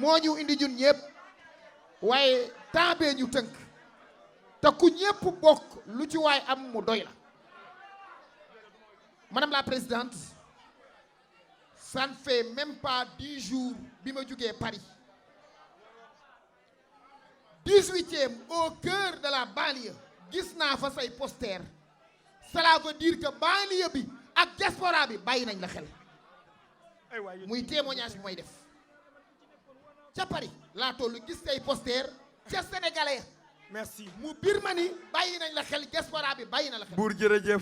moo ñu indi ñun ñëpp waaye temps bee ñu tënk te ku ñëpp bokk lu ci waay am mu doy la. Madame la Présidente, ça ne fait même pas 10 jours bi ma jugee Paris 18e au cœur de la banlieue gis naa fa say poster. Cela veut dire que banlieue bi ak diaspora bi bàyyi nañ la xel muy témoignage bi mooy def ca Paris laa tollu gis say poster ca sénégalais. merci mu bir ma ni bàyyi nañ la xel diaspora bi bàyyi na la xel. buur jërëjëf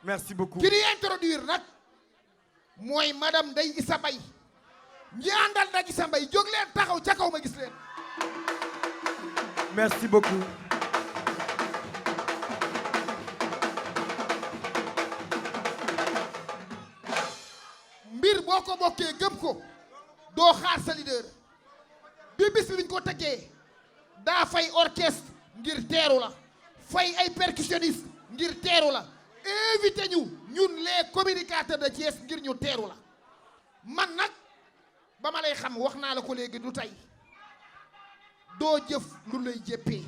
merci beaucoup. ki di introduire nag mooy madame Ndeye Issa Mbaye ñi àndal Ndeye Issa Mbaye jóg leen taxaw ca kaw ma gis leen. merci beaucoup. mbir boo ko bokkee gëm ko doo xaar sa leader bi bis bi biñ ko tëggee daa fay orchestre ngir teeru la fay ay percussionniste ngir teeru la invité ñun les communicateurs de Thiès ngir ñu teeru la man nag ba ma lay xam wax naa la ko léegi du tey doo jëf lu lay jéppee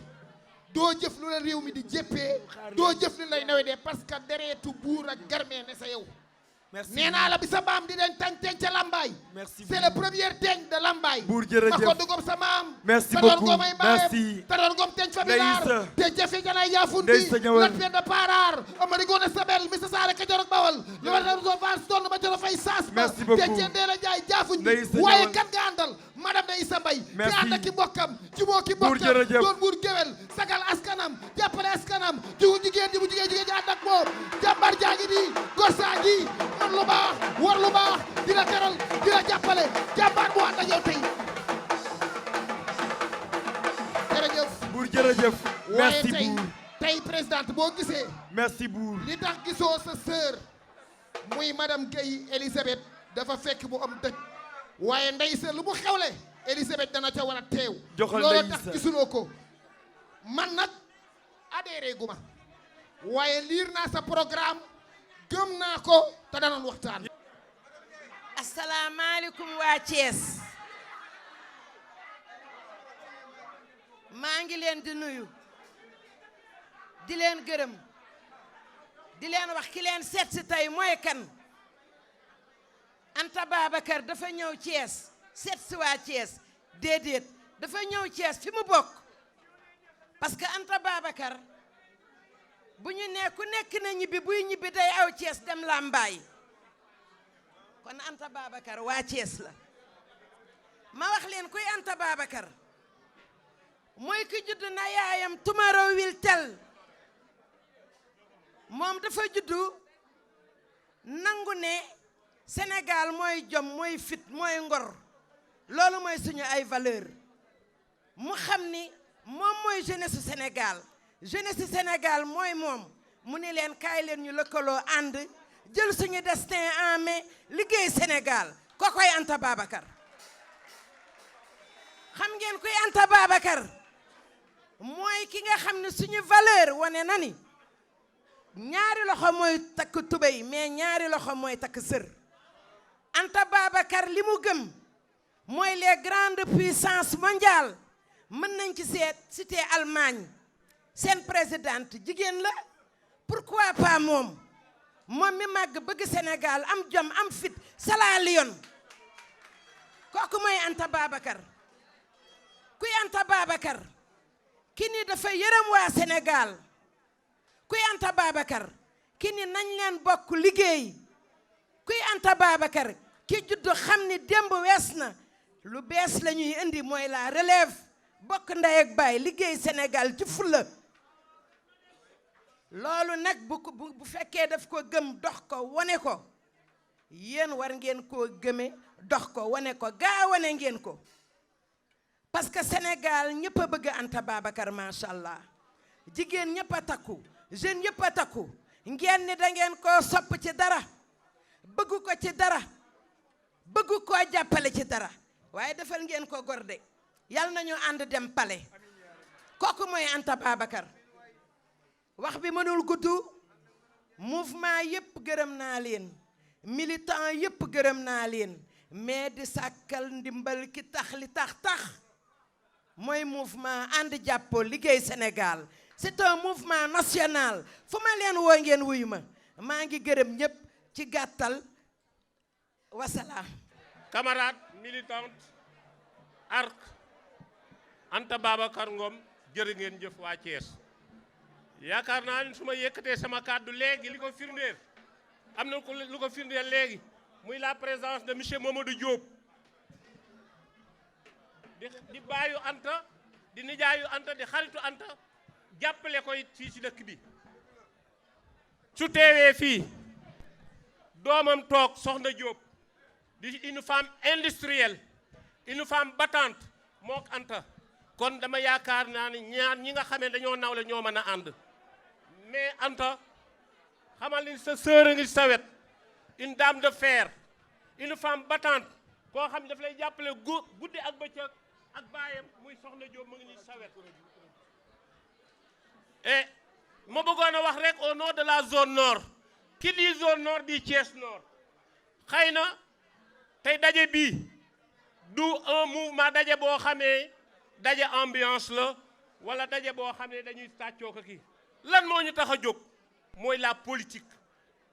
doo jëf lu la réew mi di jéppee doo jëf lu lay nawee dee parce que dereetu buur ak garmee ne sa yow. merci nee naa la bi sa maam di den tañ teñ ca Lambaay. merci c'est le premier teñ de Lambaay. buur jërëjëf ma ko dugom sa maam. merci ta doon beaucoup gomay mbaayam merci. ta doon gom teñ fa bilaar Ndeysa te jafe janay yaafun bi Ndeysa ñëwal lat fen de paaraar amari goone sabel mi sa saare ka jorog bawal li war na so faar doon ba joro fay saas ba merci beaucoup te ceen dee la jaay jaafuñ bi Ndeysa waaye ñëwal kan nga àndal madame Ndeye Issa Mbaye ki merci. ànd ak ki bokkam ci moo ki buur bokkam jërëjëf. doon buur géwél sagal askanam jàppale askanam jiwu jigéen ji bu jigéen ji ànd ak moom jàmbar jaa ngi nii gorsaa gi man lu baax war lu baax dina teral dina jàppale jàmbaar bu ànd ak yow tey jërëjëf buur jërëjëf. waaye merci tey buur. tey présidente boo gisee merci buur. li tax gisoo sa sœur muy madame Guèye Elisabeth dafa fekk mu am dëj waaye ndey sa lu mu xewle Elisabeth dana ca war a teew joxal loolu Ndeye tax Issa. gisuloo ko man nag adhéré gu ma waaye liir naa sa programme gëm naa ko te danoon waxtaan. asalaamaaleykum waa Thiès maa ngi leen di nuyu di leen gërëm di leen wax ki leen seet si tey mooy kan Anta Babacar dafa ñëw Thiès seet si waa Thiès déedéet dafa ñëw Thiès fi mu bokk parce que Anta Babacar bu ñu ne ku nekk na ñibbi buy ñibbi day aw Thiès dem Lambaay kon Anta Babacar waa Thiès la ma wax leen kuy Anta Babacar mooy ki judd na yaayam tumaro wil tel moom dafa juddu nangu ne Sénégal mooy jom mooy fit mooy ngor loolu mooy suñu ay valeur mu xam ni moom mooy jeunesse su Sénégal jeunesse su Sénégal mooy moom mu ni leen kaay leen ñu lëkkaloo ànd jël suñu destin en main liggéey Sénégal ko koy Anta Babacar xam ngeen kuy Anta Babacar mooy ki nga xam ne suñu valeur wane na ni ñaari loxo mooy takk tubéy mais ñaari loxo mooy takk sër Anta Babacar li mu gëm mooy les grandes puissances mondiales mën nañ ci cité Allemagne seen présidente jigéen la pourquoi pas moom mi màgg bëgg Sénégal am jom am fit Sala Lyon kooku mooy Anta Babacar kuy Anta Babacar ki ni dafa yërëm waa Sénégal kuy Anta Babacar ki ni nañ leen bokk liggéey kuy Anta Babacar ki juddu xam ni démb wees na lu bees la ñuy indi mooy la relève bokk ndey ak baay liggéey Sénégal ci fulla loolu nag bu fekkee daf ko gëm dox ko wane ko yéen war ngeen koo gëme dox ko wane ko gaa wane ngeen ko parce que Sénégal ñëpp a bëgg Anta Babacar macha allah jigéen ñëpp a takku jeune yëpp a takku ngeen ni da ngeen koo sopp ci dara bëgg ko ci dara bëgg koo jàppale ci dara waaye defal ngeen ko gorde yal nañu ànd dem pale kooku mooy Anta Babacar wax bi mënul gudd mouvement yëpp gërëm naa leen militant yëpp gërëm naa leen mais di sàkkal ndimbal ki tax li tax mooy mouvement ànd jàppoo liggéey Sénégal. C'est un mouvement national fu ma leen woo ngeen wuyu ma maa ngi gërëm ñëpp ci gàttal wasalaam. Camarades militantes ARC Anta Babacar Ngom jërë ngeen jëf waa Thiès yaakaar naa ni su ma yëkkatee sama kàddu léegi li ko firndeel am na lu ko firndeel léegi muy la présence de monsieur Mamadou Diop di baayu Anta di nijaayu Anta di xaritu Anta jàppale ko it fii ci dëkk bi su teewee fii doomam toog soxna Diop di une femme industrielle une femme battante mook Anta kon dama yaakaar naa ne ñaar ñi nga xamee dañoo nawle ñoo mën a ànd mais Anta xamal ni sa sœur a ngi sa wet une dame de fer une femme battante koo xam ne daf lay jàppale guddi ak bëccëg ak baayam muy soxna Diop mu ngi nii sa wet et ma bëggoon a wax rek au nom de la zone nord qui dit zone nord di Thiès nord xëy na tey daje bii du un mouvement daje boo xamee daje ambiance la wala daje boo xam ne dañuy tàccoo ko kii lan moo ñu tax a jóg mooy la politique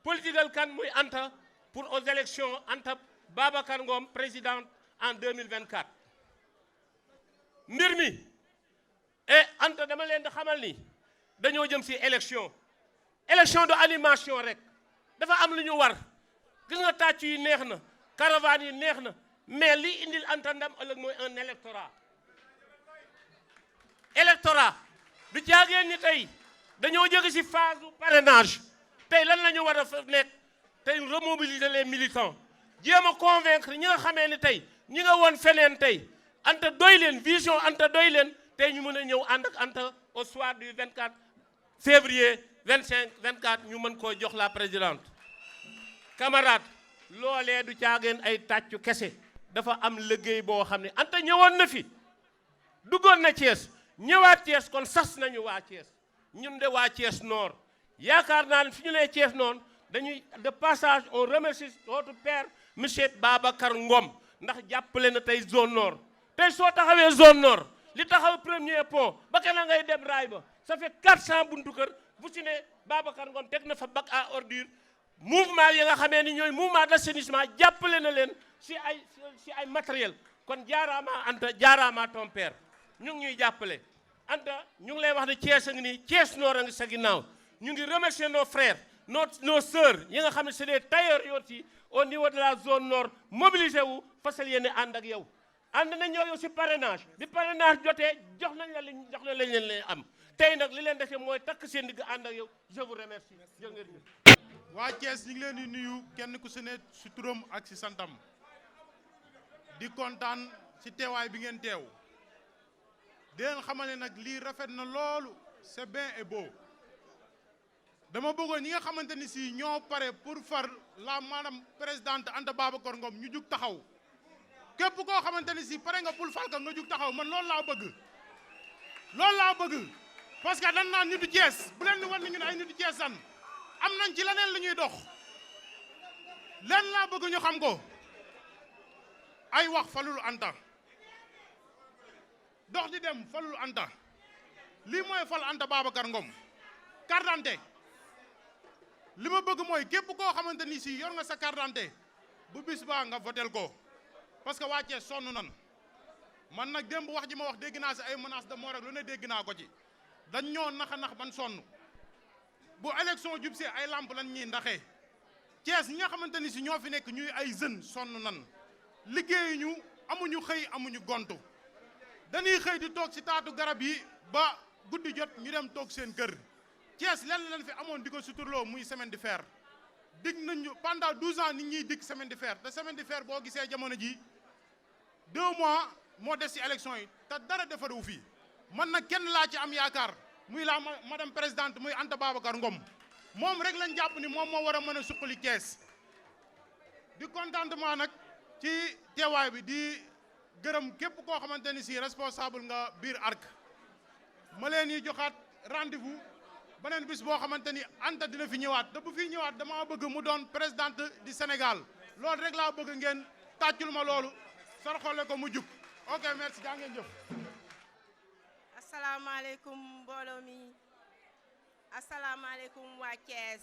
politiqueal kan muy Anta pour aux élections Anta Babacar Ngom présidente en 2024 mbir mi et Anta dama leen di xamal ni dañoo jëm ci élection de animation rek dafa am lu ñu war gis nga tàcc yi neex na caravane yi neex na mais li indil Anta ndam ëllëg mooy un électorat du caageen ni tey dañoo jóge ci phase parrainage tey lan la ñu war a nekk tey remobiliser les militants jéem a convaincre ñi nga xamee ni tey ñi nga woon feneen tey Anta doy leen vision Anta doy leen tey ñu mën a ñëw ànd ak Anta au soir du 24 février 25 24 ñu mën koo jox la présidente. camarade loolee du caageen ay tàccu kese dafa am liggéey boo xam ne Anta ñëwoon na fi duggoon na Thiès ñëwaat Thiès kon sas nañu waa Thiès ñun de waa Thiès Nord yaakaar naa ne fi ñu nee Thiès noonu dañuy de passage on remercie notre père monsieur Babacar Ngom ndax jàppale na tey zone nord tey soo taxawee zone nord li taxaw premier pont ba kenn ngay dem raay ba ça fait 400 buntu kër bu ci ne Babacar Ngom teg na fa bac à ordure mouvement yi nga xamee ni ñooy mouvement d'assainissement jàppale na leen si ay matériel kon jaaraama Anta jaaraama ton père ñu ngi ñuy jàppale Anta ñu ngi lay wax ne Thiès a ngi nii Thiès Nord a ngi sa ginnaaw ñu ngi remercier nos frères nos sœurs yi nga xam ne c'est des tailleurs yoo ci au niveau de la zone nord mobilisé wu fasal yéene ànd ak yow ànd nañ yow si parrainage bi parrainage jotee jox nañ leen am tey nag li leen defee mooy takk seen digg ànd ak yow je vous remercie jërë ngeen jëf. waa Thiès ñu ngi leen di nuyu kenn ku si ne si turam ak si santam di kontaan si teewaay bi ngeen teew di leen xamal ne nag lii rafet na loolu c'est bien et beau dama bëggoon ñi nga xamante ni si ñoo pare pour far la madame présidente Anta Babacar Ngom ñu jug taxaw képp koo xamante ni si pare nga pour fal ka nga jug taxaw man loolu laa bëgg parce que dañ naan nitu Thiès bu leen di wan ni ñu ne ay nitu Thiès san am nañ ci leneen lu ñuy dox leen laa bëgg ñu xam ko ay wax falul Anta dox di dem falul Anta lii mooy fal Anta Babacar Ngom carte d'identité li ma bëgg mooy képp koo xamante ni si yor nga sa carte d'identité bu bis baa nga votel ko parce que waa Thiès sonn nan man nag démb wax ji ma wax dégg naa si ay menaces de mort ak lu ne dégg naa ko ci dañ ñoo nax a nax ban sonn bu élection jub si ay lamp lan ñuy ndaxee Thiès ñi nga xamante ni si ñoo fi nekk ñuy ay jeunes sonn nan liggéeyuñu amuñu xëy amuñu gontu dañuy xëy di toog si taatu garab yi ba guddi jot ñu dem toog seen kër Thiès lenn leen fi amoon di ko suturloo muy semaine de fer dig nañu pendant 12 ans nit ñuy dig semaine de fer te semaine de fer boo gisee jamono ji 2 mois moo des ci élection yi te dara defaru fii man nag kenn laa ci am yaakaar muy la madame présidente muy Anta Babacar Ngom moom rek lañ jàpp ni moom moo war a mën a suqali Thiès di contentement nag ci teewaay bi di gërëm képp koo xamante ni si responsable nga biir ARC ma leen yi joxaat rendez-vous beneen bis boo xamante ni Anta dina fi ñëwaat te bu fi ñëwaat dama bëgg mu doon présidente du Sénégal loolu rek laa bëgg ngeen tàccul ma loolu sar xolle ko mu jub ok merci jaa ngeen jëf. asalaamaaleykum mbooloo mi asalaamaaleykum waa Thiès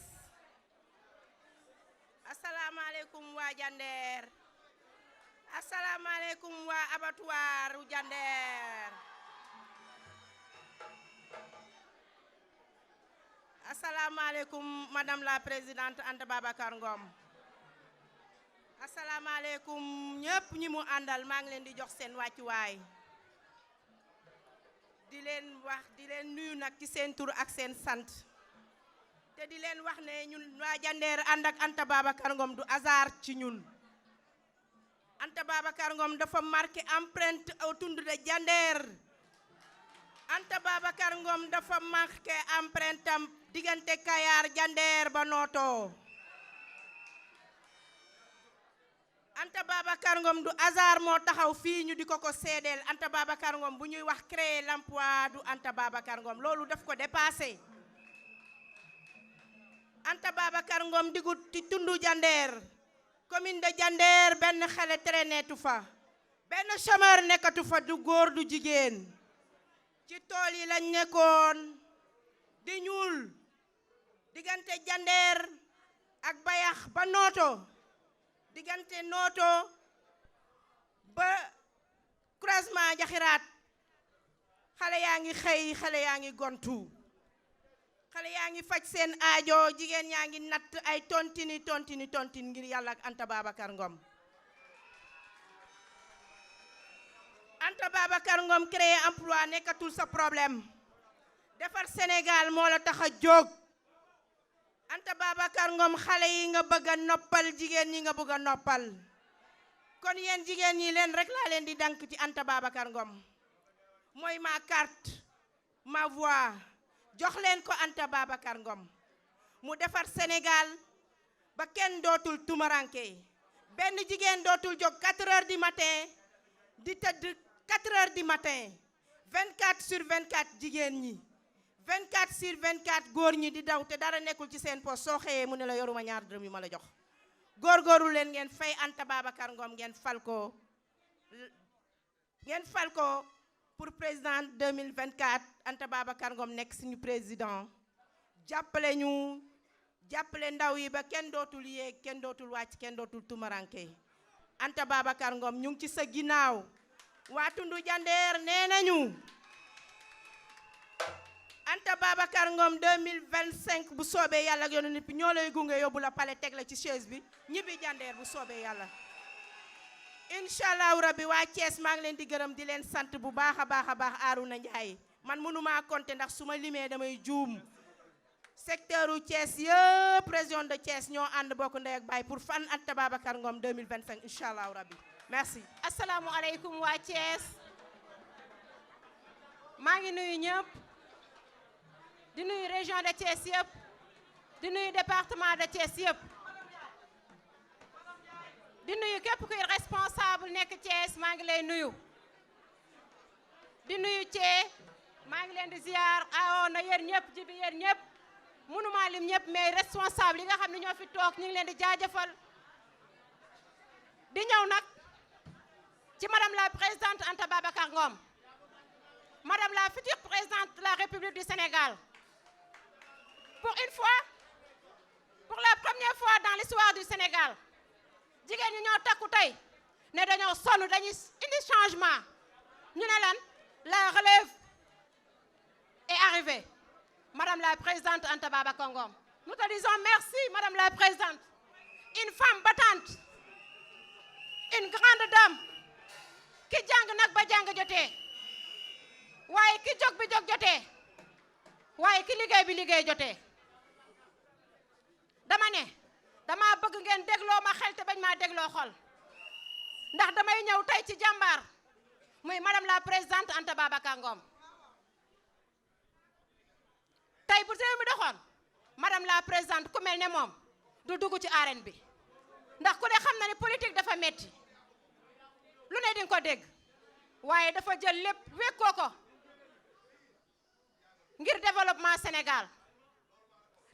asalaamaaleykum waa Jandeer asalaamaaleykum waa abattoir u Jandeer asalaamaaleykum madame la présidente Anta Babacar Ngom asalaamaaleykum ñëpp ñi mu àndal maa ngi leen di jox seen wàccuwaay di leen nuyu nag ci seen tur ak seen sant te di leen wax ne ñun waa Jandeer ànd ak Anta Babacar Ngom du hasard ci ñun Anta Babacar Ngom dafa marqué empreinte au tund de Jandeer Anta Babacar Ngom dafa marqué empreinte am diggante Kayar Jandeer ba Noto Anta Babacar Ngom du hasard moo taxaw fii ñu di ko seedeel Anta Babacar Ngom bu ñuy wax créer l'emploi du Anta Babacar Ngom loolu daf ko dépassé Anta Babacar Ngom digut ci tundu Jandeer commune de Jandeer benn xale traînetu fa benn chômeur nekkatu fa du góor du jigéen ci tool yi lañ nekkoon di ñuul diggante Jandeer ak Bayax ba Noto diggante Noto ba croisement Jaxiraat xale yaa ngi xëy xale yaa ngi gontu xale yaa ngi faj seen aajo jigéen yaa ngi natt ay tontini ngir yàlla ak Anta Babacar Ngom Anta Babacar Ngom créer emploi nekkatul sa problème defar Sénégal moo la tax a jóg Anta Babacar Ngom xale yi nga bëgg a noppal jigéen ñi nga bëgg a noppal kon yéen jigéen ñi leen rek laa leen di dank ci Anta Babacar Ngom mooy ma carte ma voix jox leen ko Anta Babacar Ngom mu defar Sénégal ba kenn dootul tumaranke benn jigéen dootul jóg 4 heures du matin di tëdd 4 heures du matin 24/24 jigéen ñi 24/24 góor ñi di daw te dara nekkul ci seen poste soo xëyee mu ne la yoruma ñaar dërëm yu ma la jox góorgóorlu leen ngeen fay Anta Babacar Ngom ngeen fal ko pour président 2024 Anta Babacar Ngom nekk suñu président jàppale ñu jàppale ndaw yi ba kenn dootul yéeg kenn dootul wàcc kenn dootul tumaranke Anta Babacar Ngom ñu ngi ci sa ginnaaw waa tundu Jandeer nee nañu Anta Babacar Ngom 2025 bu soobee yàlla ak yoonu nit ñoo lay gunge yóbbu la palais teg la ci chaise bi ñibbi Jandeer bu soobee yàlla inshallah rabbi waa Thiès maa ngi leen di gërëm di leen sant bu baax a baax Arouna Ndiaye man mënumaa compter ndax su ma limee damay juum secteur u Thiès yëpp région de Thiès ñoo ànd bokk ndey ak baay pour fan Anta Babacar Ngom 2025 inshallah rabbi merci. asalaamualeykum waa Thiès maa ngi nuyu ñëpp di nuyu région de Thiès yëpp di nuyu département de Thiès yëpp di nuyu képp kuy responsable nekk Thiès maa ngi lay nuyu di nuyu Thiès maa ngi leen di ziar awoon na yéen ñëpp jibi yéen ñëpp mënuma lim ñëpp mais responsable yi nga xam ne ñoo fi toog ñu ngi leen di jaajëfal di ñëw nag ci madame la présidente Anta Babacar Ngom madame la future présidente de la République du Sénégal pour une fois pour la première fois dans l'histoire du Sénégal jigéen ñi ñoo takku tey ne dañoo sonn dañuy indi changement ñu ne lan la relève est arrivée madame la présidente Anta Babacar Ngom nous te disons merci madame la présidente une femme battante une grande dame ki jàng nag ba jàng jotee waaye ki jóg bi jóg jotee waaye ki liggéey bi liggéey jotee dama ne dama bëgg ngeen dégloo ma xel te bañ maa dégloo xol ndax damay ñëw tey ci jàmbaar muy madame la présidente Anta Babacar Ngom tey bu réew mi doxoon madame la présidente ku mel ne moom du dugg ci arène bi ndax ku ne xam na ne politique dafa metti lu ne dinga ko dégg waaye dafa jël lépp wekkoo ko ngir développement Sénégal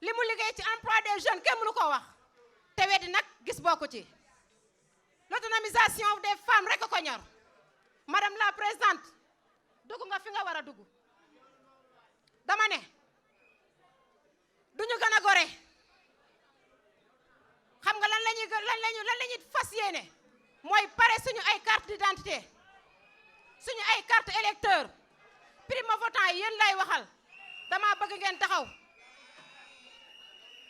li mu liggéey ci emploi des jeunes kenn mënu ko wax te weddi nag gis bokku ci l'autonomisation des femmes rek ko ñor madame la présidente dugg nga fi nga war a dugg dama ne duñu gën a gore xam nga lan lañuy fas yéene mooy pare suñu ay carte d'identité suñu ay carte électeur primo votant yi yéen lay waxal dama bëgg ngeen taxaw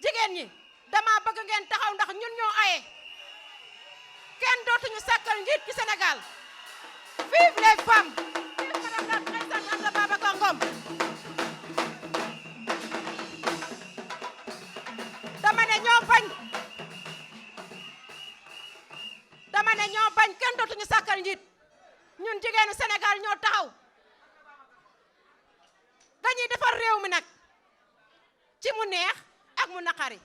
jigéen ñi dama bëgg ngeen taxaw ndax ñun ñoo aye kenn dootuñu sàkkal njiit ci Sénégal vive les femmes vive madame la présidente Anta Babacar Ngom dama ne ñoo bañ kenn dootuñu sàkkal njiit ñun jigéenu Sénégal ñoo taxaw dañuy defar réew mi nag ci mu neex ak mu naqari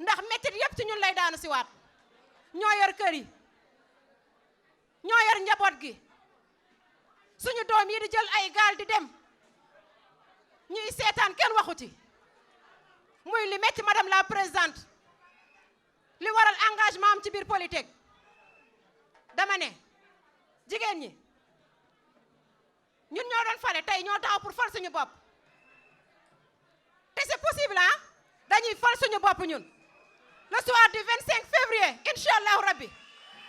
ndax mettit yépp ci ñun lay daanu si waat ñoo yor kër yi ñoo yor njaboot gi suñu doom yi di jël ay gaal di dem ñuy seetaan kenn waxu ci muy li metti madame la présidente li waral engagement am ci biir politique dama ne jigéen ñi ñun ñoo doon fale tey ñoo taxaw pour fal suñu bopp te c'est possible ah dañuy fal suñu bopp ñun le soir du 25 février incha allahu rabbi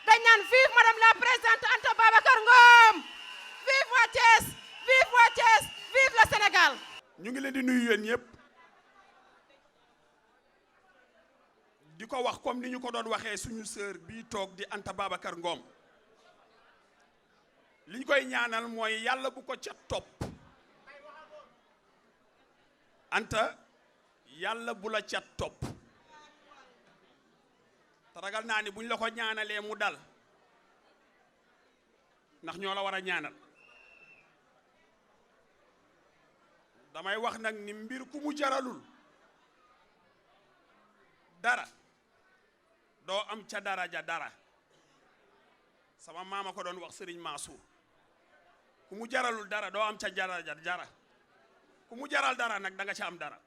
dañ naan vive madame la présidente Anta Babacar Ngom vive waa Thiès vive le Sénégal. ñu ngi leen di nuyu yéen ñëpp di ko wax comme ni ñu ko doon waxee suñu sœur bii toog di Anta Babacar Ngom li ñu koy ñaanal mooy yàlla bu ko ca topp Anta yàlla bu la ca topp te ragal naa ni buñ la ko ñaanalee mu dal ndax ñoo la war a ñaanal damay wax nag ni mbir ku mu jaralul dara doo am ca daraja dara sama maama ko doon wax Serigne Mansour ku mu jaralul dara doo am ca daraja dara ku mu jaral dara nag da nga ca am dara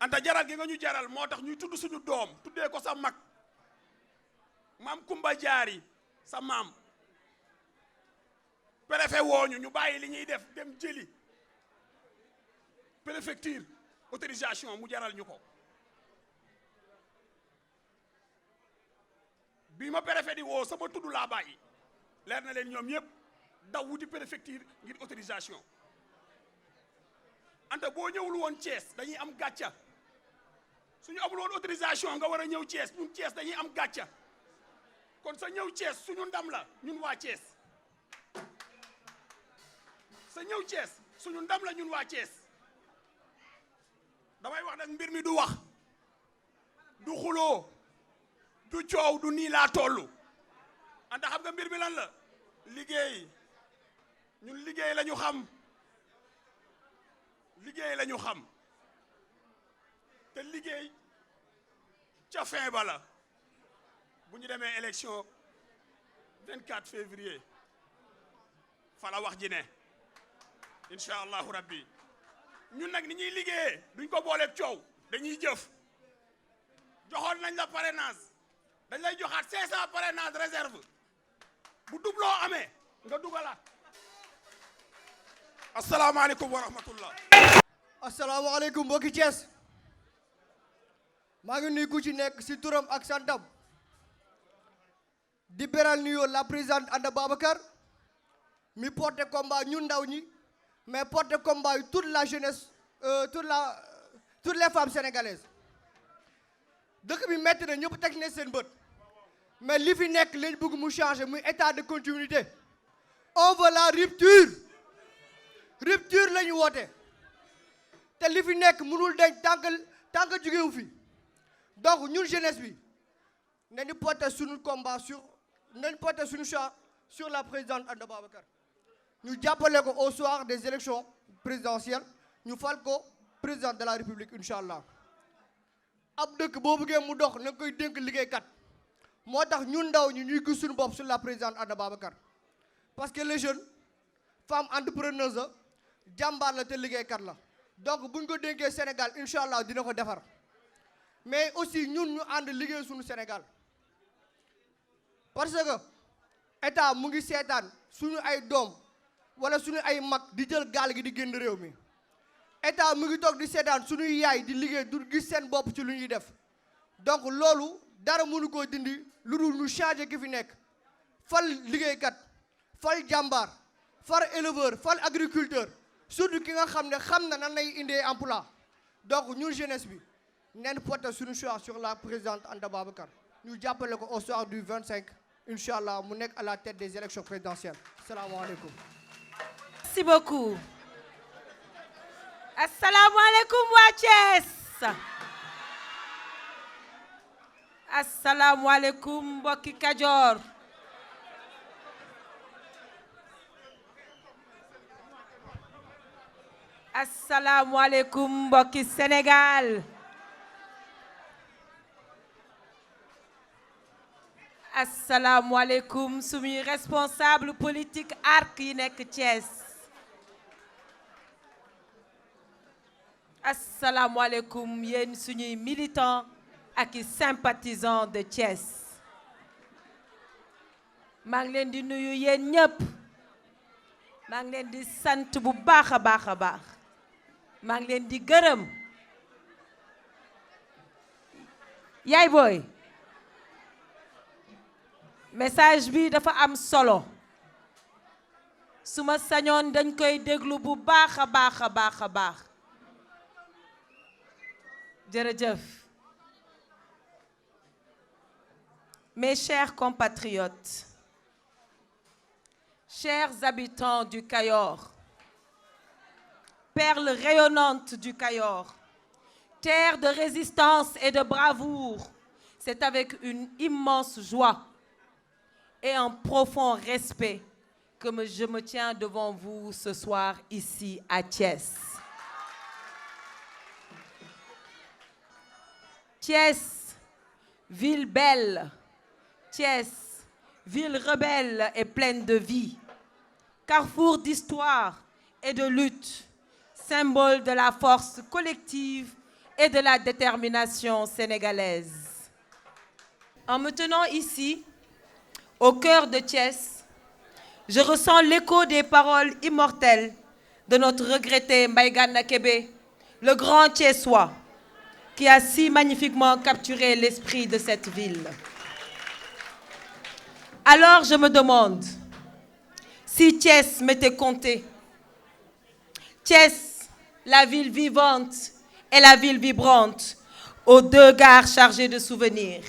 Anta jaral gi nga ñu jaral moo tax ñuy tudd suñu doom tuddee ko sa mag maam Kumba Jaari sa maam préfet wooñu ñu bàyyi li ñuy def dem jëli préfecture autorisation mu jaral ñu ko bi ma préfet di woo sama tudd laa bàyyi leer na leen ñoom ñëpp daw wuti préfecture ngir autorisation Anta boo ñëwul woon Thiès dañuy am gàcca suñu amul woon autorisation nga war a ñëw Thiès ñun Thiès dañuy am gàcca kon sa ñëw Thiès suñu ndam la ñun waa Thiès sa ñëw Thiès suñu ndam la ñun waa Thiès damay wax nag mbir mi du wax du xuloo du coow du nii laa tollu Anta xam nga mbir mi lan la liggéey ñun liggéey la ñu xam liggéey la ñu xam te liggéey ca fin ba la bu ñu demee élection 24 février fa la wax ji ne incha allahu rabbi ñun nag ni ñuy liggéeyee duñ ko booleeg coow dañuy jëf joxoon nañ la parrainage dañ lay joxaat 500 parrainage réserve bu dubloo amee nga dugalaat asalaamaaleykum wa rahmatullah. asalaamaaleykum mbokki Thiès maa ngi nuyu ku ci nekk si turam ak santam di beral nuyoo la présidente Anta Babacar mi porte combat ñun ndaw ñi mais porte combat yu toute la jeunesse toutes les femmes sénégalaises dëkk bi metti na ñëpp teg ne seen bët mais li fi nekk lañ bëgg mu changer muy état de continuité on veut la rupture la ñu woote te li fi nekk mënul deñ tant que jógewu fi donc ñun jeunesse bi nañu porter suñu combat nañu porter suñu choix sur la présidente Anta Babacar ñu jàppale ko au soir des élections présidentielles ñu fal ko président de la république incha allah ab dëkk boo bëggee mu dox na nga koy dénk liggéeykat moo tax ñun ndaw ñi ñuy gis suñu bopp sur la présidente Anta Babacar parce que les jeunes femmes entrepreneuses la jàmbaar la te liggéeykat la donc buñ ko dénkee Sénégal incha allah dina ko defar mais aussi ñun ñu ànd liggéey suñu Sénégal parce que état mu ngi seetaan suñu ay doom wala suñu ay mag di jël gaal gi di génn réew mi état mu ngi toog di seetaan suñuy yaay di liggéey du gis seen bopp ci lu ñuy def donc loolu dara mënu koo dindi lu dul ñu changer ki fi nekk fal liggéeykat fal jàmbaar fal éleveur fal agriculteur surtout ki nga xam ne xam na nan lay indee emploi donc ñun jeunesse bi neen porter suñu choix sur la présidente Anta Babacar ñu jàppale ko au soir du 25 incha allah mu nekk à la tête des élections présidentielles salaamaaleykum. Merci beaucoup. Asalaamaaleykum waa Thiès. Asalaamaaleykum mbokki Kajoor. Asalaamaaleykum mbokki Sénégal. Asalaamaaleykum suñuy responsable politique ARC yi nekk Thiès. Asalaamaaleykum yéen suñuy militants ak i sympathisants de Thiès. maa ngi leen di nuyu yéen ñëpp. maa ngi leen di sant bu baax a baax a baax. maa ngi leen di gërëm. yaay booy. message bi dafa am solo. su ma sañoon dañ koy déglu bu baax a baax a baax a baax. jërëjëf. Mes chers compatriotes, chers habitants du Cayor, perles rayonnantes du Cayor, terre de résistance et de bravoure, c'est avec une immense joie et un profond respect que je me tiens devant vous ce soir ici à Thiès. Thiès, ville belle, Thiès, ville rebelle et pleine de vie, carrefour d'histoire et de lutte, symbole de la force collective et de la détermination sénégalaise. En me tenant ici, au cœur de Thiès, je ressens l'écho des paroles immortelles de notre regretté Mbaye Gana Kébé, le grand Thiessois, qui a si magnifiquement capturé l'esprit de cette ville. Alors je me demande si Thiès m'était compté. Thiès, la ville vivante et la ville vibrante, aux deux gares chargées de souvenirs.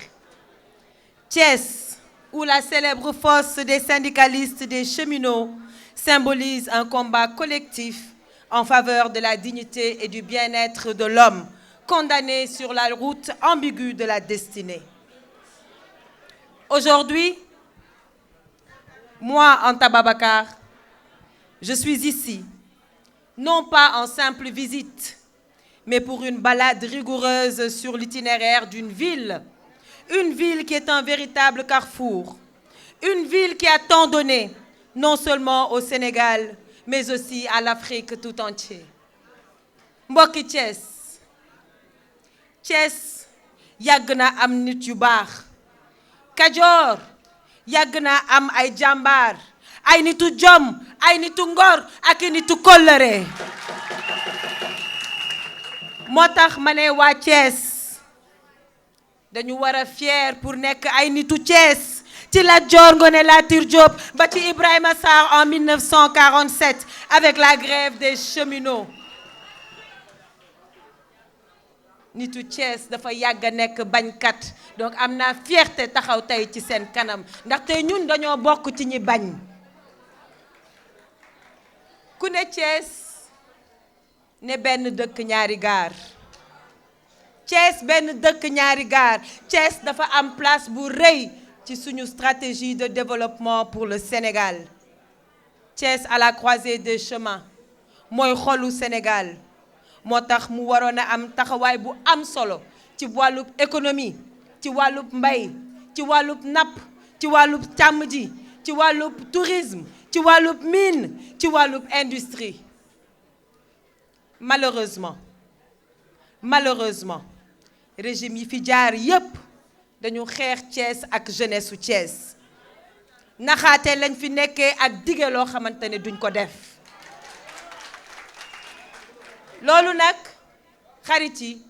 Thiès, où la célèbre fosse des syndicalistes des cheminots symbolise un combat collectif en faveur de la dignité et du bien-être de l'homme, condamné sur la route ambiguë de la destinée. Aujourd'hui, moi, Anta Babacar, je suis ici, non pas en simple visite, mais pour une balade rigoureuse sur l'itinéraire d'une ville. Une ville qui est un véritable carrefour. Une ville qui a tant donné, non seulement au Sénégal, mais aussi à l'Afrique tout entière. Mbokki Thiès. Thiès yàgg na am nit yu baax. Kajoor yàgg na am ay jàmbaar, ay nitu jom, ay nitu ngor ak nitu kóllëre. moo tax ma ne waa Thiès dañu war a fier pour nekk ay nitu Thiès ci Lat Dior Ngoné Latyr Diop ba ci Ibrahima Sarr en 1947 avec la grève des cheminots. nitu Thiès dafa yàgg a nekk bañkat donc am naa fierté taxaw tey ci seen kanam ndaxte ñun dañoo bokk ci ñi bañ. ku ne Thiès ne benn dëkk ñaari gaar. Thiès benn dëkk ñaari gaar. Thiès dafa am place bu rëy ci suñu stratégie de développement pour le Sénégal. Thiès à la croisée des chemins mooy xolu Sénégal. moo tax mu waroon a am taxawaay bu am solo ci wàllub économie, ci wàllub mbay, ci wàllub napp, ci wàllub càmm ji, ci wàllub tourisme, ci wàllub mine, ci wàllub industrie. Malheureusement régime yi fi jaar yépp dañu xeex Thiès ak jeunesse su Thiès naxaate lañ fi nekkee ak dige loo xamante ne duñ ko def loolu nag xarit yi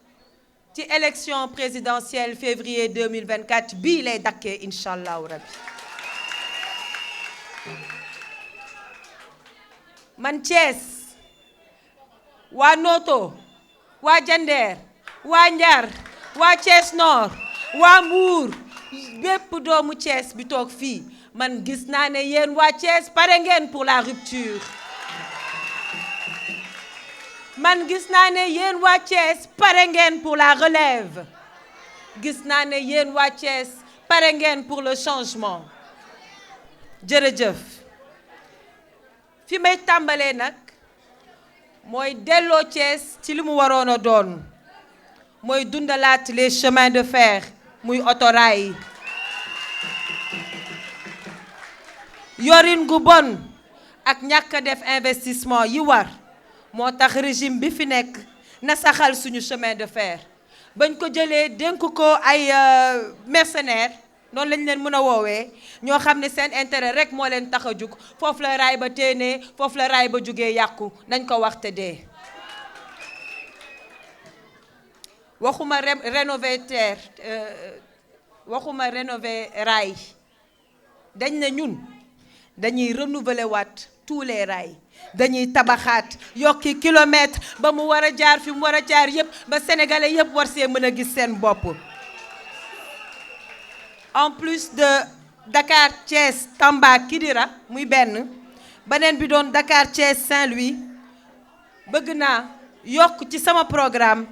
ci élection présidentielle février 2024 bii lay dakkee incha allahu rabbi man Thiès waa Noto waa Jandeer waa Njar waa Thiès Nord waa Mbour bépp doomu Thiès bi toog fii man gis naa ne yéen waa Thiès pare ngeen pour la rupture man gis naa ne yéen waa Thiès pare ngeen pour la relève gis naa ne yéen waa Thiès pare ngeen pour le changement jërëjëf fi may tàmbalee nag mooy delloo Thiès ci li mu waroon a doon mooy dundalaat les chemins de fer muy autorail yorin gu bon ak ñàkk a def investissement yi war moo tax régime bi fi nekk na saxal suñu chemin de fer bañ ko jëlee dénk ko ay mercenaires noonu lañ leen mën a woowee ñoo xam ne seen intérêt rek moo leen tax a jug foofu la raay ba téenee foofu la raay ba jugee yàqu nañ ko wax te dee waxuma rénover terre waxuma rénover raay dañ ne ñun dañuy renouveler waat tous les rails dañuy tabaxaat yokki kilomètre ba mu war a jaar fi mu war a jaar yépp ba sénégalais yépp war see mën a gis seen bopp en plus de Dakar Thiès Tamba Kidira muy benn beneen bi doon Dakar Thiès Saint-Louis bëgg naa yokk ci sama programme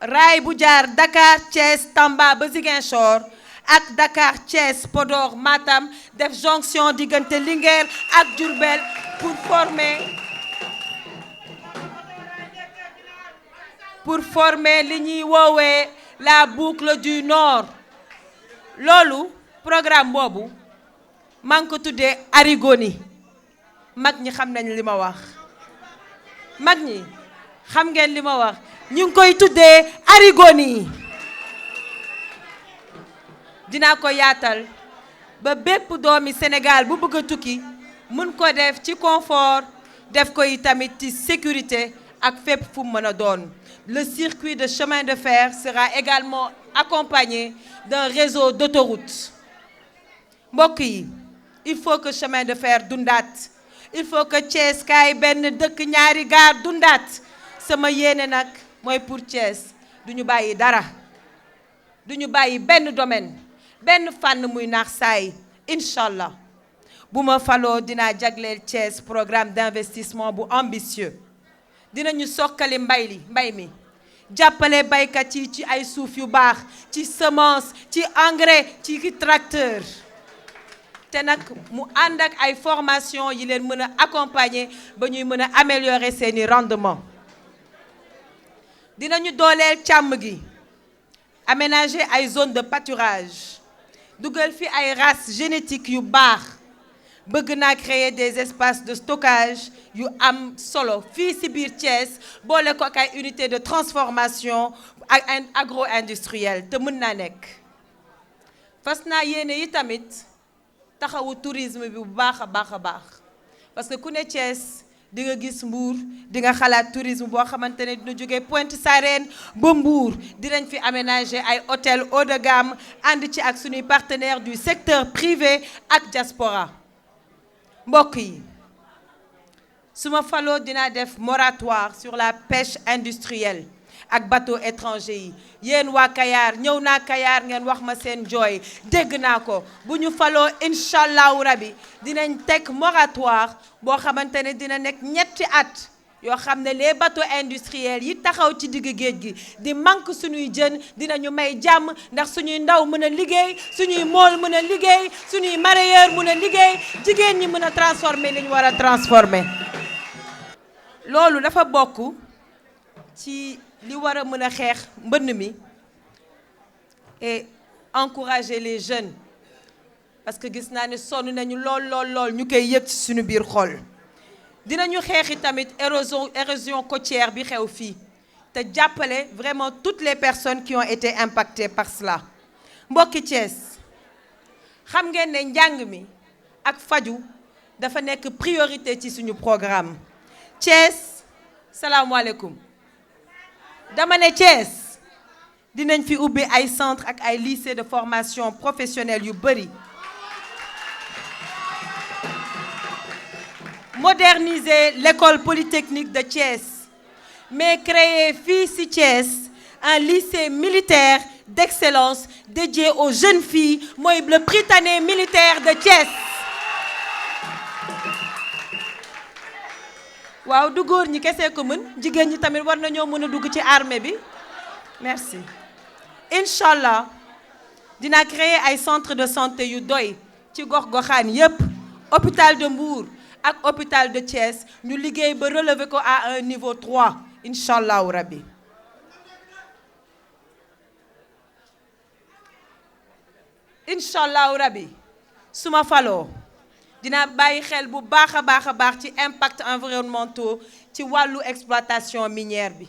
raay bu jaar Dakar Thiès Tamba ba Ziguinchor ak Dakar Thiès Podor Matam def jonction diggante Linguère ak Diourbel pour former li ñuy woowee la boucle du Nord loolu programme boobu maa ngi ko tuddee Arigoni mag ñi xam nañ li ma wax mag ñi xam ngeen li ma wax ñu ngi koy tuddee Arigoni dinaa ko yaatal ba bépp doomi Sénégal bu bëgg a tukki mën ko def ci confort def ko itamit ci sécurité ak fépp fu mu mën a doon. Le circuit de chemin de fer sera également accompagné d'un réseau d'autoroutes. mbokk yi il faut que chemin de fer dundaat il faut que Thiès kaay benn dëkk ñaari gaar dundaat sama yéene nag mooy pour Thiès duñu bàyyi dara duñu bàyyi benn domaine benn fànn muy naax saay incha allah bu ma faloo dinaa jagleel Thiès programme d'investissement bu ambitieux dinañu sokkali mbay mi jàppale baykat yi ci ay suuf yu baax ci semence ci engrais ci tracteur te nag mu ànd ak ay formation yi leen mën a accompagner ba ñuy mën a améliorer seeni rendement dinañu dooleel càmm gi aménager ay zone de pâturage dugal fi ay races génétiques yu baax bëgg naa créer des espaces de stockage yu am solo fii ci biir Thiès boole ko ak ay unité de transformation ak agro-industrielle te mën naa nekk fas naa yéene yi tamit taxawu tourisme bi bu baax a baax a baax parce que ku ne Thiès di nga gis Mbour di nga xalaat tourisme boo xamante ne dina jógee Pointe Sarène ba Mbour dinañ fi aménager ay hôtel haut de gamme ànd ci ak suñuy partenaires du secteur privé ak diaspora mbokk yi su ma faloo dinaa def moratoire sur la pêche industrielle ak bateau étranger yi yéen waa Kayar ñëw naa Kayar ngeen wax ma seen jooy dégg naa ko bu ñu faloo incha allahu rabi dinañ teg moratoire boo xamante ne dina nekk ñetti at yoo xam ne les bateaux industriels yi taxaw ci digg géej gi di manque suñuy jën dinañu may jàmm ndax suñuy ndaw mën a liggéey suñuy mool mën a liggéey suñuy mareyeur mën a liggéey jigéen ñi mën a transformer li ñu war a transformer loolu dafa bokk ci li war a mën a xeex mbënn mi et encourager les jeunes parce que gis naa ne sonn nañu lool ñu koy yëg ci suñu biir xol dinañu xeexi tamit érosion côtière bi xew fii te jàppale vraiment toutes les personnes qui ont été impactées par cela mbokki Thiès xam ngeen ne njàng mi ak faju dafa nekk priorité ci suñu programme. Thiès salaamaaleykum dama ne Thiès dinañ fi ubbi ay centre ak ay lycée de formation professionnelle yu bari. Moderniser l'école polytechnique de Thiès, mais créer fii ci Thiès un lycée militaire d'excellence dédié aux jeunes filles mooy le Prytanée militaire de Thiès. waaw du góor ñi kese ko mën jigéen ñi tamit war nañoo mën a dugg ci armée bi. Merci. Inch'Allah dina créer ay centre de santé yu doy ci gox-goxaan yépp, hôpital de Mbour ak hôpital de Thiès ñu liggéey ba relever ko à un niveau 3 inch'Allahu rabbi. Inch'Allahu rabbi su ma faloo dina bàyyi xel bu baax a baax ci impact environnementaux ci wàllu exploitation minière bi.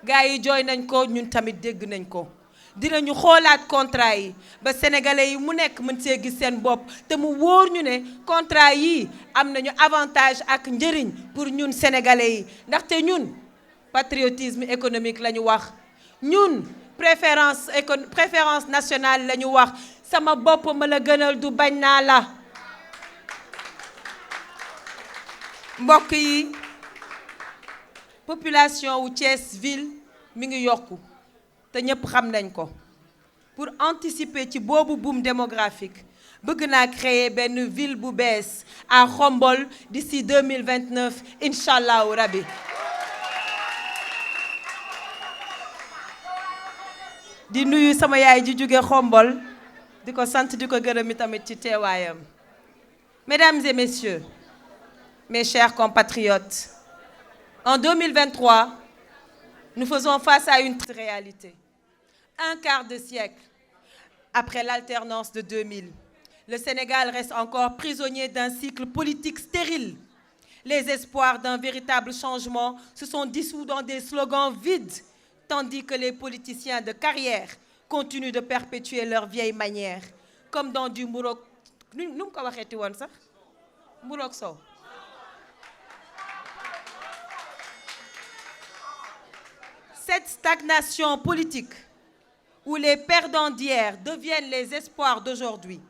gars yi jooy nañ ko ñun tamit dégg nañ ko dinañu xoolaat contrat yi ba sénégalais yi mu nekk mën see gis seen bopp te mu wóor ñu ne contrat yi am nañu avantage ak njëriñ pour ñun sénégalais yi ndaxte ñun patriotisme économique la ñu wax ñun préférence nationale la ñu wax sama bopp ma la gënal du bañ naa la. mbokk yi population wu Thiès ville mi ngi yokku te ñëpp xam nañ ko pour anticiper ci boobu boom démographique bëgg naa créer benn ville bu bees à Khombole d'ici 2029 inch'Allahu rabbi. di nuyu sama yaay ji jóge Khombole di ko sant di ko gërëm tamit ci teewaayam. Mesdames et messieurs, mes chers compatriotes, en 2023, nous faisons face à une réalité. Un quart de siècle après l'alternance de 2000, le Sénégal reste encore prisonnier d'un cycle politique stérile. Les espoirs d'un véritable changement se sont dissous dans des slogans vides, tandis que les politiciens de carrière continuent de perpétuer leurs vieilles manières, comme dans du mburoog nu mu ko waxeeti woon sax mburoog sow. Cette stagnation politique où les perdants d'hier deviennent les espoirs d'aujourd'hui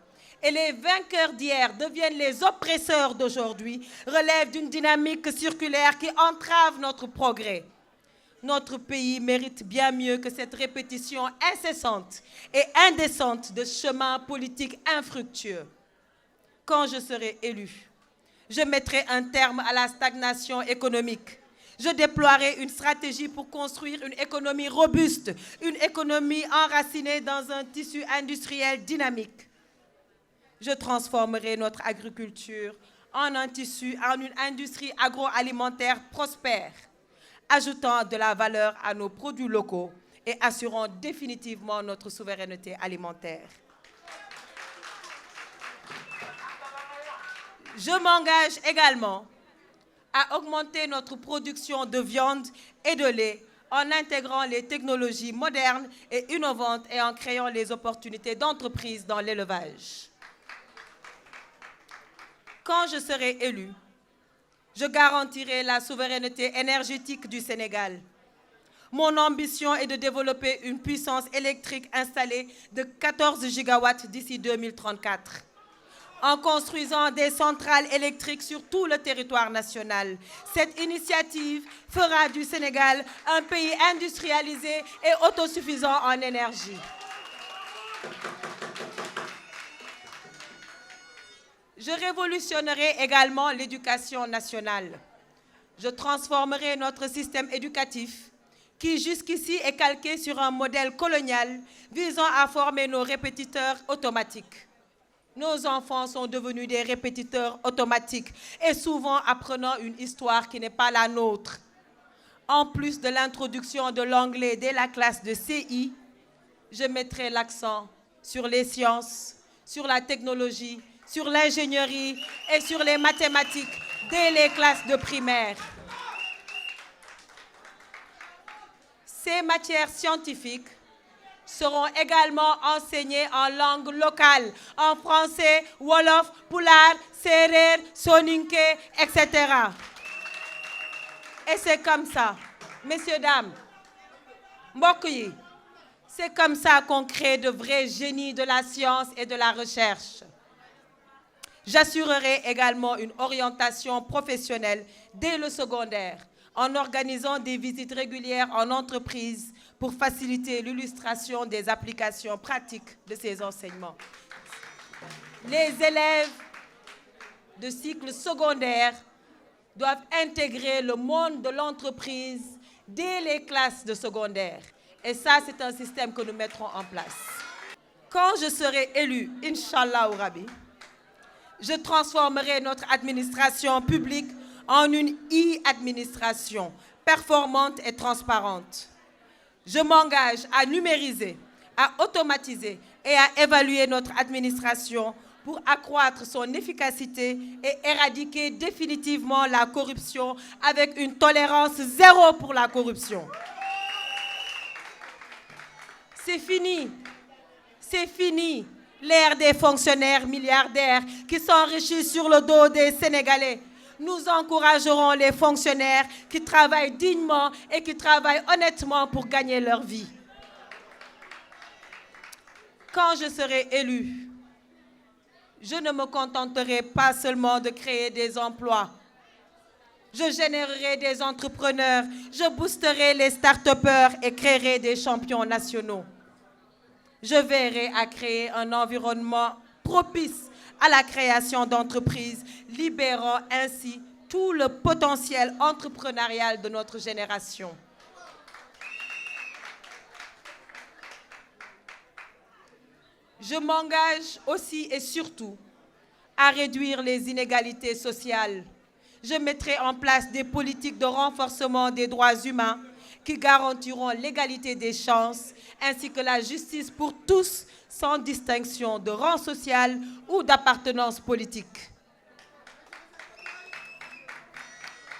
et les vainqueurs d'hier deviennent les oppresseurs d'aujourd'hui relève d'une dynamique circulaire qui entrave notre progrès. Notre pays mérite bien mieux que cette répétition incessante et indécente de chemins politiques infructueux. Quand je serai élu, je mettrai un terme à la stagnation économique. Je déploierai une stratégie pour construire une économie robuste, une économie enracinée dans un tissu industriel dynamique. Je transformerai notre agriculture en une industrie agroalimentaire prospère, ajoutant de la valeur à nos produits locaux et assurant définitivement notre souveraineté alimentaire. Je m'engage également à augmenter notre production de viande et de lait en intégrant les technologies modernes et innovantes et en créant les opportunités d'entreprise dans l'élevage. Quand je serai élu, je garantirai la souveraineté énergétique du Sénégal. Mon ambition est de développer une puissance électrique installée de 14 gigawatts d'ici 2034. En construisant des centrales électriques sur tout le territoire national. Cette initiative fera du Sénégal un pays industrialisé et autosuffisant en énergie. Je révolutionnerai également l'éducation nationale. Je transformerai notre système éducatif qui jusqu'ici est calqué sur un modèle colonial visant à former nos répétiteurs automatiques. Nos enfants sont devenus des répétiteurs automatiques et souvent apprenant une histoire qui n'est pas la nôtre. En plus de l'introduction de l'anglais dès la classe de CI, je mettrai l'accent sur les sciences, sur la technologie, sur l'ingénierie et sur les mathématiques dès les classes de primaire. Ces matières scientifiques seront également enseignés en langue locale, en français, wolof, pulaar, séeréer, soninké, etc. Et c'est comme ça, messieurs, dames, mbokk yi, c'est comme ça qu'on crée de vrais génies de la science et de la recherche. J'assurerai également une orientation professionnelle dès le secondaire, en organisant des visites régulières en entreprise pour faciliter l'illustration des applications pratiques de ces enseignements. Les élèves de cycle secondaire doivent intégrer le monde de l'entreprise dès les classes de secondaire. Et ça, c'est un système que nous mettrons en place. Quand je serai élue, Inch'Allah Rabbi, je transformerai notre administration publique en une e-administration performante et transparente. Je m'engage à numériser, à automatiser et à évaluer notre administration pour accroître son efficacité et éradiquer définitivement la corruption avec une tolérance zéro pour la corruption. C'est fini l'ère des fonctionnaires milliardaires qui s'enrichissent sur le dos des Sénégalais. Nous encouragerons les fonctionnaires qui travaillent dignement et qui travaillent honnêtement pour gagner leur vie. Quand je serai élue, je ne me contenterai pas seulement de créer des emplois. Je générerai des entrepreneurs, je boosterai les start-upers et créerai des champions nationaux. Je veillerai à créer un environnement propice à la création d'entreprises, libérant ainsi tout le potentiel entrepreneurial de notre génération. Je m'engage aussi et surtout à réduire les inégalités sociales. Je mettrai en place des politiques de renforcement des droits humains qui garantiront l'égalité des chances ainsi que la justice pour tous sans distinction de rang social ou d'appartenance politique.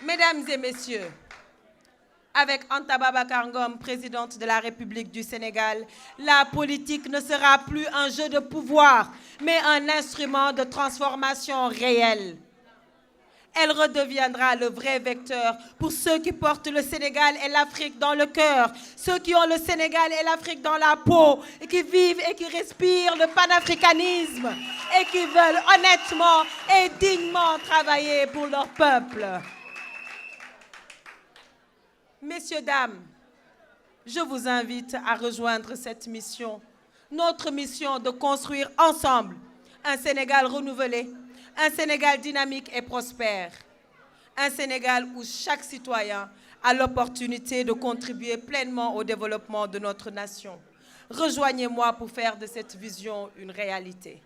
Mesdames et messieurs, avec Anta Babacar Ngom, présidente de la République du Sénégal, la politique ne sera plus un jeu de pouvoir, mais un instrument de transformation réelle. Elle redeviendra le vrai vecteur pour ceux qui portent le Sénégal et l'Afrique dans le cœur, ceux qui ont le Sénégal et l'Afrique dans la peau, et qui vivent et qui respirent le panafricanisme, et qui veulent honnêtement et dignement travailler pour leur peuple. Messieurs, dames, je vous invite à rejoindre cette mission, notre mission de construire ensemble un Sénégal renouvelé, un Sénégal dynamique et prospère, un Sénégal où chaque citoyen a l'opportunité de contribuer pleinement au développement de notre nation. Rejoignez-moi pour faire de cette vision une réalité.